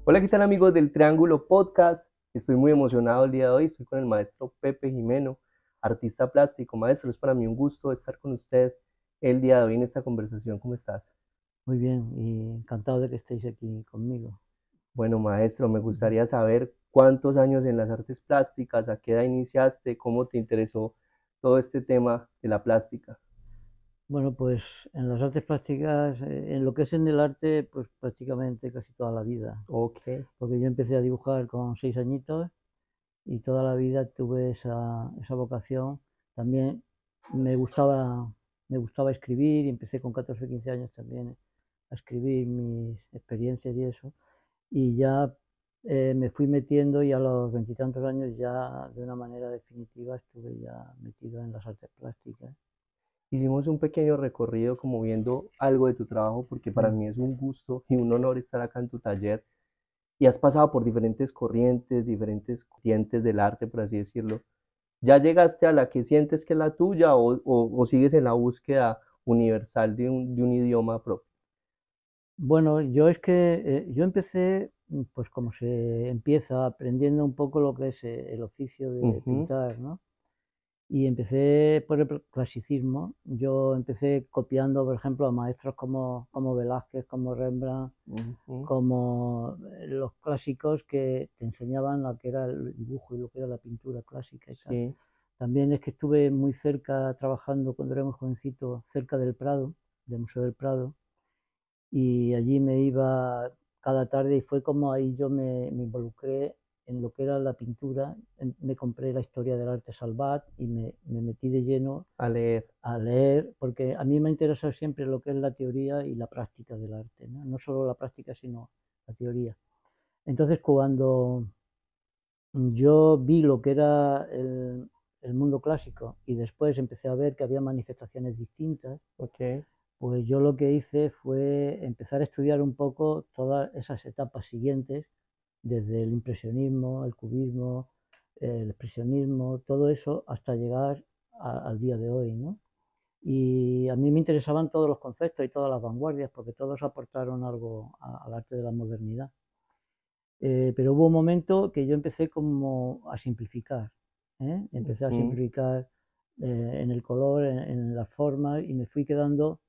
Hola, ¿qué tal amigos del Triángulo Podcast? Estoy muy emocionado el día de hoy, estoy con el maestro Pepe Jimeno, artista plástico. Maestro, es para mí un gusto estar con usted el día de hoy en esta conversación. ¿Cómo estás? Muy bien, y encantado de que estéis aquí conmigo. Bueno, maestro, me gustaría saber cuántos años en las artes plásticas, a qué edad iniciaste, cómo te interesó todo este tema de la plástica. Bueno, pues en las artes plásticas, en lo que es en el arte, pues prácticamente casi toda la vida. Ok, Porque yo empecé a dibujar con 6 añitos y toda la vida tuve esa vocación. También me gustaba, me gustaba escribir y empecé con 14 o 15 años también a escribir mis experiencias y eso. Y ya me fui metiendo y a los veintitantos años ya de una manera definitiva estuve ya metido en las artes plásticas. hicimos un pequeño recorrido como viendo algo de tu trabajo porque para Mm. mí es un gusto y un honor estar acá en tu taller y has pasado por diferentes corrientes, diferentes corrientes del arte, por así decirlo. ¿Ya llegaste a la que sientes que es la tuya o sigues en la búsqueda universal de un idioma propio? Bueno, yo es que yo empecé, pues como se empieza, aprendiendo un poco lo que es el oficio de Ujú, pintar, ¿no? Y empecé por el clasicismo. Yo empecé copiando, por ejemplo, a maestros como Velázquez, como Rembrandt, ujú, como los clásicos que te enseñaban lo que era el dibujo y lo que era la pintura clásica y tal. sí, También es que estuve muy cerca, trabajando cuando era muy jovencito, cerca del Prado, del Museo del Prado, y allí me iba cada tarde y fue como ahí yo me involucré en lo que era la pintura. Me compré la historia del arte Salvat y me metí de lleno a leer. a leer, porque a mí me ha interesado siempre lo que es la teoría y la práctica del arte, no, no solo la práctica, sino la teoría. Entonces, cuando yo vi lo que era el mundo clásico y después empecé a ver que había manifestaciones distintas, Ok, pues yo lo que hice fue empezar a estudiar un poco todas esas etapas siguientes, desde el impresionismo, el cubismo, el expresionismo, todo eso, hasta llegar al día de hoy, ¿no? Y a mí me interesaban todos los conceptos y todas las vanguardias, porque todos aportaron algo al arte de la modernidad. Pero hubo un momento que yo empecé como a simplificar, ¿eh? Empecé a ujú. simplificar en el color, en las formas, y me fui quedando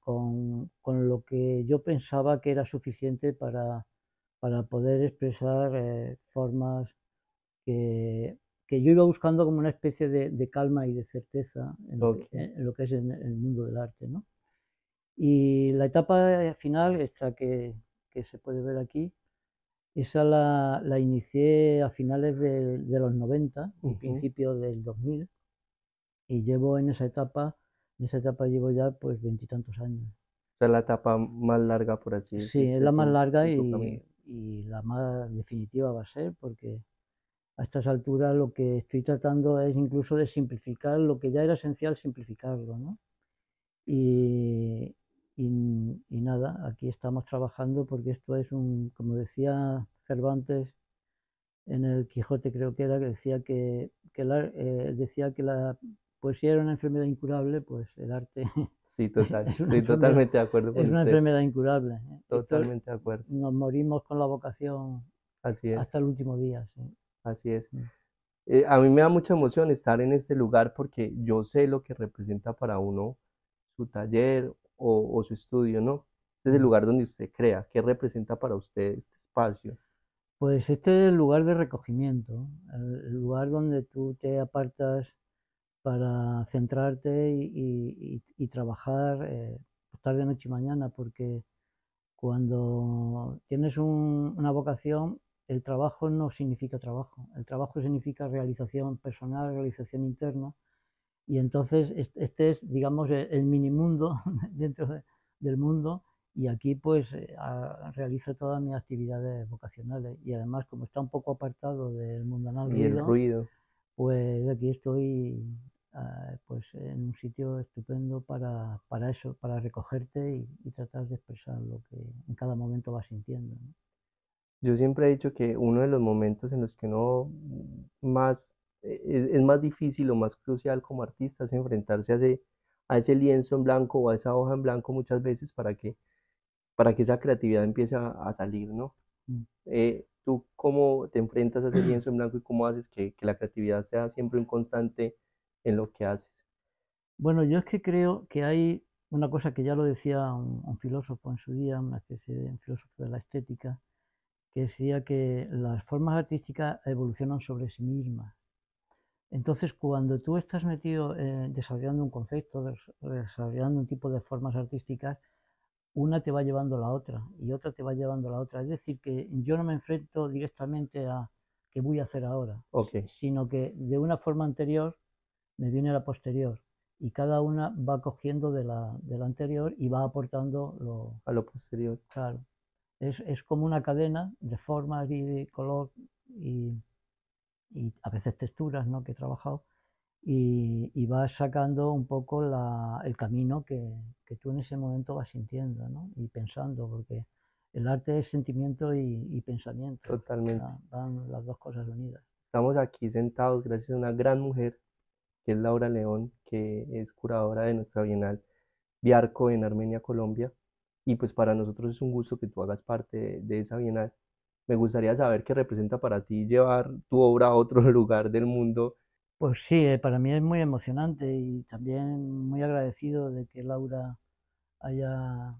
con lo que yo pensaba que era suficiente para poder expresar formas que, que yo iba buscando como una especie de calma y de certeza Ok. en lo que es el mundo del arte, ¿no? Y la etapa final, esta que se puede ver aquí, esa la inicié a finales de los 90 y Ujú. principios del 2000, y llevo en esa etapa llevo ya pues veintitantos años. Esa es la etapa más larga, por así Sí, decir, es la más larga de tu camino. y la más definitiva va a ser, porque a estas alturas lo que estoy tratando es incluso de simplificar lo que ya era esencial, simplificarlo, ¿no? Y, y nada, aquí estamos trabajando porque esto es como decía Cervantes en el Quijote, creo que era, que decía decía que la poesía era una enfermedad incurable, pues el arte Sí, total. es una Estoy enfermedad, totalmente de acuerdo es con una usted. enfermedad incurable, ¿eh? Esto Totalmente de acuerdo. nos morimos con la vocación Así es, hasta el último día, sí. así es. Mm. A mí me da mucha emoción estar en este lugar porque yo sé lo que representa para uno su taller o su estudio, ¿no? Este es el Mm. lugar donde usted crea. ¿Qué representa para usted este espacio? Pues este es el lugar de recogimiento, el lugar donde tú te apartas para centrarte y trabajar tarde, noche y mañana, porque cuando tienes una vocación, el trabajo no significa trabajo, el trabajo significa realización personal, realización interna, y entonces este es, digamos, el mini mundo dentro del mundo, y aquí pues realizo todas mis actividades vocacionales, y además como está un poco apartado del mundanal Y el ruido, ruido. pues aquí estoy pues en un sitio estupendo para eso, para recogerte y tratar de expresar lo que en cada momento vas sintiendo, ¿no? Yo siempre he dicho que uno de los momentos en los que uno más es más difícil o más crucial como artista es enfrentarse a ese lienzo en blanco o a esa hoja en blanco muchas veces para que esa creatividad empiece a salir, ¿no? Mm. ¿Tú cómo te enfrentas a ese lienzo en blanco y cómo haces que la creatividad sea siempre un constante en lo que haces? Bueno, yo es que creo que hay una cosa que ya lo decía un filósofo en su día, una especie de un filósofo de la estética, que decía que las formas artísticas evolucionan sobre sí mismas. Entonces, cuando tú estás metido desarrollando un concepto, desarrollando un tipo de formas artísticas, una te va llevando a la otra y otra te va llevando a la otra. Es decir, que yo no me enfrento directamente a qué voy a hacer ahora, Ok, sino que de una forma anterior me viene la posterior y cada una va cogiendo de la anterior y va aportando lo a lo posterior. claro. Es como una cadena de formas y de color y, y a veces texturas, ¿no? Que he trabajado y vas sacando un poco el camino que tú en ese momento vas sintiendo, ¿no? Y pensando, porque el arte es sentimiento y pensamiento, o Totalmente. sea, van las dos cosas unidas. Estamos aquí sentados gracias a una gran mujer, que es Laura León, que es curadora de nuestra Bienal Biarco en Armenia, Colombia. Y pues para nosotros es un gusto que tú hagas parte de esa Bienal. Me gustaría saber qué representa para ti llevar tu obra a otro lugar del mundo. Pues sí, para mí es muy emocionante y también muy agradecido de que Laura haya,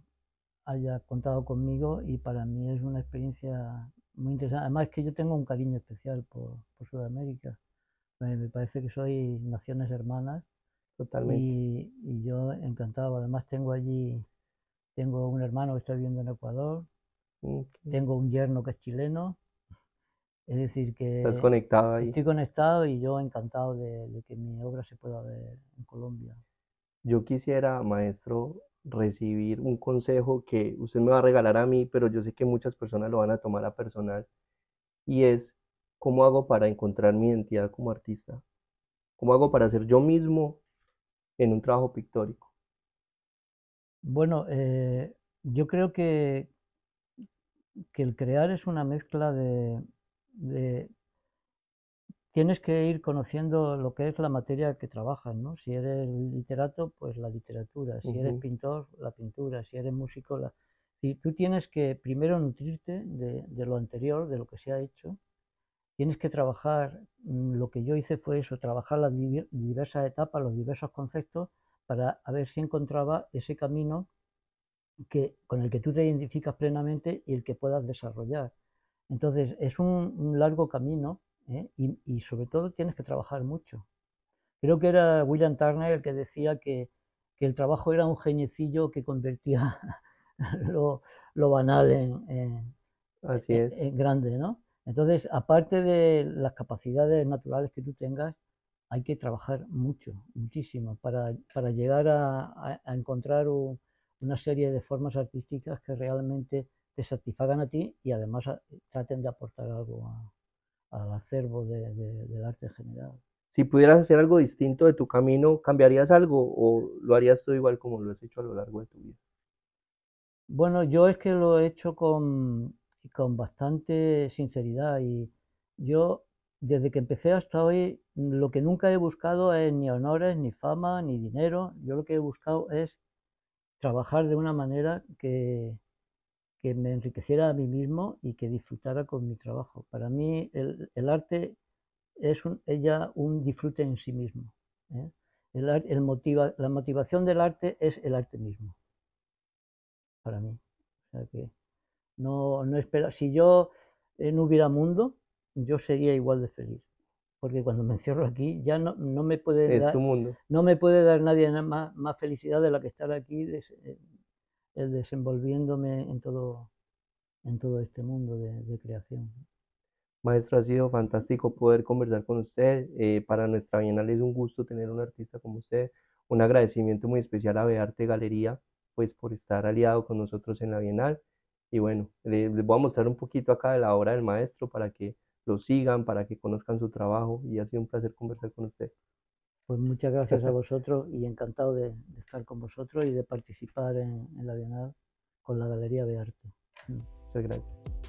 haya contado conmigo y para mí es una experiencia muy interesante. Además que yo tengo un cariño especial por Sudamérica. Me parece que soy naciones hermanas Totalmente. y yo encantado. Además tengo un hermano que está viviendo en Ecuador, Ok. tengo un yerno que es chileno, es decir, Estás que conectado ahí. estoy conectado y yo encantado de que mi obra se pueda ver en Colombia. Yo quisiera, maestro, recibir un consejo que usted me va a regalar a mí, pero yo sé que muchas personas lo van a tomar a personal, y es cómo hago para encontrar mi identidad como artista, cómo hago para ser yo mismo en un trabajo pictórico. Bueno, yo creo que el crear es una mezcla de tienes que ir conociendo lo que es la materia que trabajas, ¿no? Si eres literato, pues la literatura, si eres Ujú. pintor, la pintura, si eres músico, la... Si tú tienes que primero nutrirte de lo anterior, de lo que se ha hecho, tienes que trabajar, lo que yo hice fue eso, trabajar las diversas etapas, los diversos conceptos, para a ver si encontraba ese camino con el que tú te identificas plenamente y el que puedas desarrollar. Entonces, es un largo camino, ¿eh? Y sobre todo tienes que trabajar mucho. Creo que era William Turner el que decía que el trabajo era un geniecillo que convertía lo, lo banal Así es. en grande, ¿no? Entonces, aparte de las capacidades naturales que tú tengas, hay que trabajar mucho, muchísimo, para llegar a encontrar una serie de formas artísticas que realmente te satisfagan a ti y además traten de aportar algo al acervo del arte en general. Si pudieras hacer algo distinto de tu camino, ¿cambiarías algo o lo harías todo igual como lo has hecho a lo largo de tu vida? Bueno, yo es que lo he hecho con bastante sinceridad y yo desde que empecé hasta hoy lo que nunca he buscado es ni honores, ni fama, ni dinero. Yo lo que he buscado es trabajar de una manera que me enriqueciera a mí mismo y que disfrutara con mi trabajo. Para mí el arte es ya un disfrute en sí mismo, ¿eh? La motivación del arte es el arte mismo, para mí. O sea que no espera. Si yo no hubiera mundo, yo sería igual de feliz. Porque cuando me encierro aquí ya no me puede Es tu dar, mundo. no me puede dar nadie más felicidad de la que estar aquí desenvolviéndome en todo este mundo de creación. Maestro, ha sido fantástico poder conversar con usted. Para nuestra Bienal es un gusto tener un artista como usted. Un agradecimiento muy especial a Bearte Galería, pues por estar aliado con nosotros en la Bienal. Y bueno, les voy a mostrar un poquito acá de la obra del maestro para que lo sigan, para que conozcan su trabajo. Y ha sido un placer conversar con usted. Pues muchas gracias a vosotros y encantado de estar con vosotros y de participar en la Bienal con la Galería de Arte. Muchas gracias.